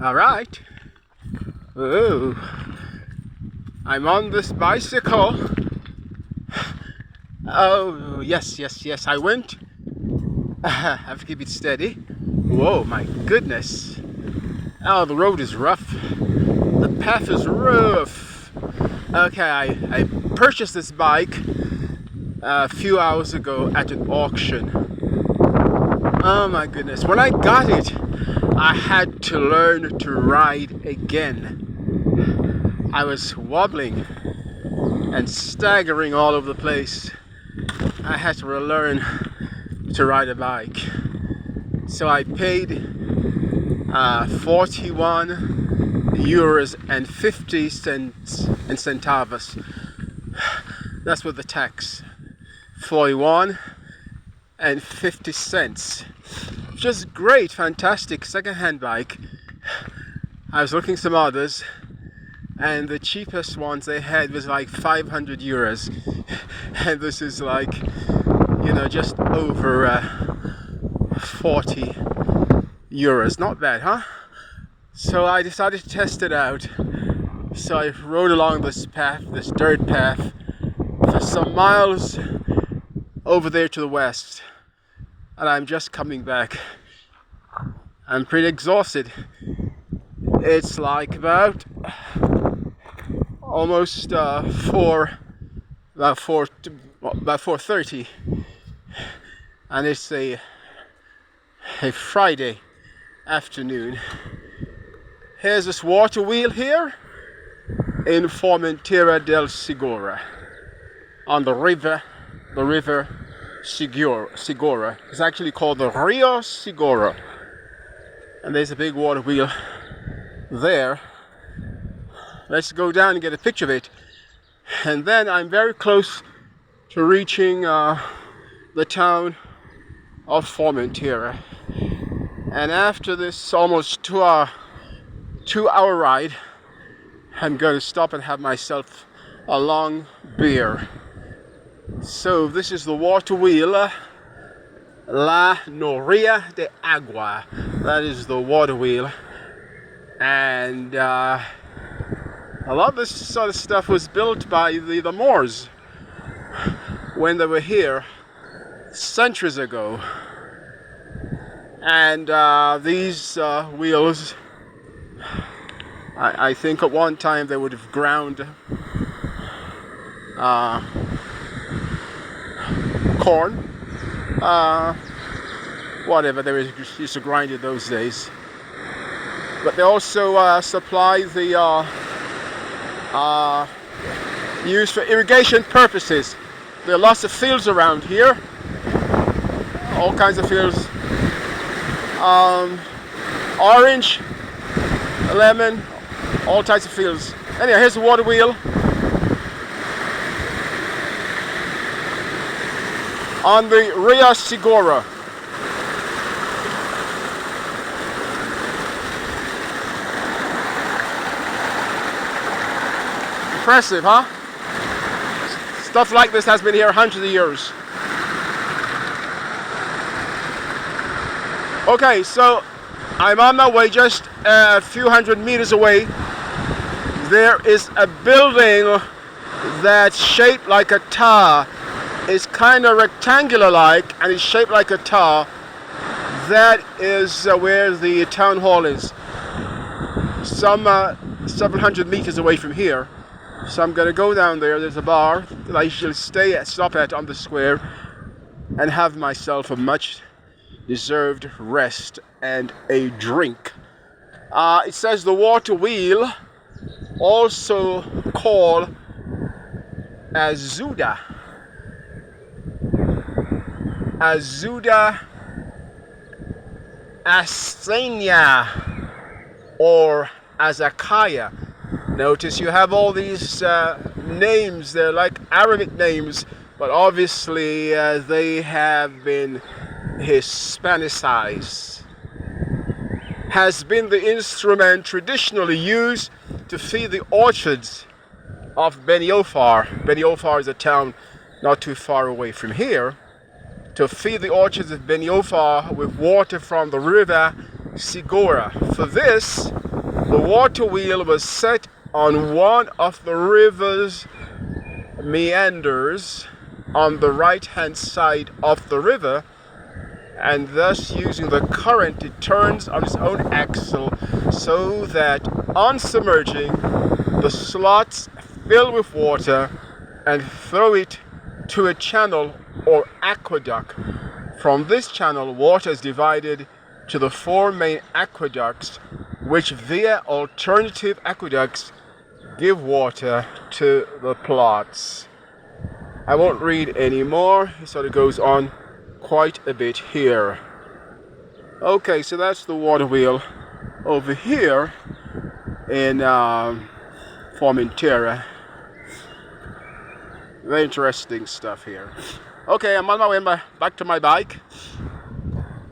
All right. Oh, I'm on this bicycle. Oh, yes. I went. I have to keep it steady. Whoa, my goodness. Oh, the road is rough. The path is rough. Okay, I purchased this bike a few hours ago at an auction. Oh my goodness. When I got it, I had to learn to ride again. I was wobbling and staggering all over the place. I had to learn to ride a bike. So I paid 41 euros and 50 cents and centavos. That's with the tax. 41 and 50 cents. Just great, fantastic second-hand bike. I was looking some others, and the cheapest ones they had was like 500 euros, and this is like, just over 40 euros. Not bad, huh? So I decided to test it out. So I rode along this path, this dirt path, for some miles over there to the west, and I'm just coming back. I'm pretty exhausted. It's like about almost 4:30, and it's a Friday afternoon. Here's this water wheel here in Formentera del Segura, on the river Segura. It's actually called the Rio Segura, and there's a big water wheel there. Let's go down and get a picture of it, and then I'm very close to reaching the town of Formentera. And after this almost 2-hour ride, I'm going to stop and have myself a long beer. So this is the water wheel, La Noria de Agua. That is the water wheel. And a lot of this sort of stuff was built by the Moors when they were here centuries ago. And these wheels, I think at one time they would have ground corn, whatever they used to grind in those days. But they also supply the used for irrigation purposes. There are lots of fields around here, all kinds of fields. Orange, lemon, all types of fields. Anyhow, here's the water wheel on the Rio Segura. Impressive, huh? Stuff like this has been here hundreds of years. Okay, so I'm on my way. Just a few hundred meters away, there is a building that's shaped like a tower. It's kind of rectangular-like, and it's shaped like a tower. That is where the town hall is. Some several hundred meters away from here. So I'm going to go down there. There's a bar that I usually stop at on the square, and have myself a much-deserved rest and a drink. It says the water wheel, also called Azuda Asenia or Azakaya. Notice you have all these names. They're like Arabic names, but obviously they have been Hispanicized. Has been the instrument traditionally used to feed the orchards of Benejúzar. Benejúzar is a town not too far away from here. To feed the orchards of Benejúzar with water from the river Segura. For this, The water wheel was set on one of the river's meanders on the right hand side of the river, and thus using the current it turns on its own axle so that on submerging the slots fill with water and throw it to a channel or aqueduct. From this channel, water is divided to the 4 main aqueducts, which via alternative aqueducts give water to the plots. I won't read anymore, it sort of goes on quite a bit here. Okay, so that's the water wheel over here in Formentera. Very interesting stuff here. Okay, I'm on my way back to my bike,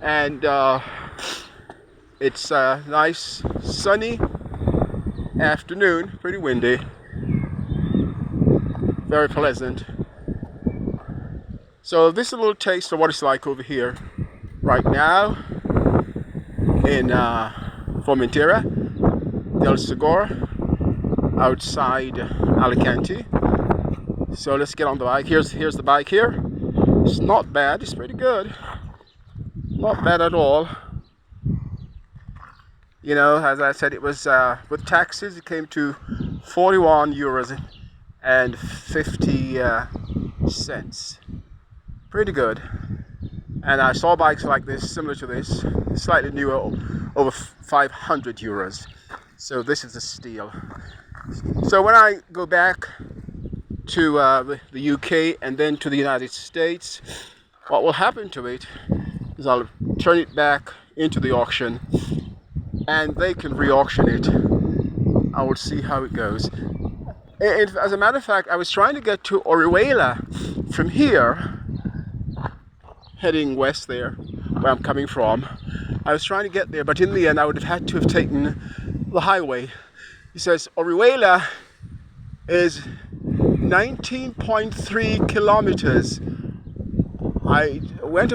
and it's a nice sunny afternoon, pretty windy, very pleasant. So this is a little taste of what it's like over here right now in Formentera del Segura, outside Alicante. So let's get on the bike. Here's the bike here. It's not bad, it's pretty good. Not bad at all. You know, as I said, it was with taxes it came to 41 euros and 50 cents. Pretty good. And I saw bikes like this, similar to this, slightly newer, over 500 euros. So this is a steal. So when I go back to the UK and then to the United States, what will happen to it is I'll turn it back into the auction and they can re-auction it. I will see how it goes. And as a matter of fact, I was trying to get to Orihuela from here, heading west there, where I'm coming from. I was trying to get there, but in the end I would have had to have taken the highway. He says Orihuela is 19.3 kilometers. I went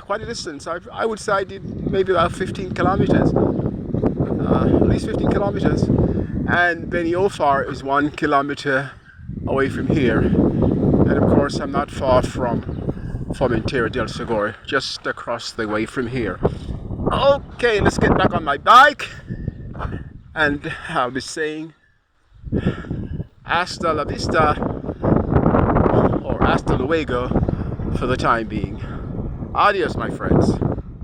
quite a distance. I would say I did maybe about 15 kilometers, at least 15 kilometers. And Benejúzar is 1 kilometer away from here. And of course, I'm not far from Formentera del Segura, just across the way from here. Okay, let's get back on my bike. And I'll be saying hasta la vista, or hasta luego, for the time being. Adios, my friends.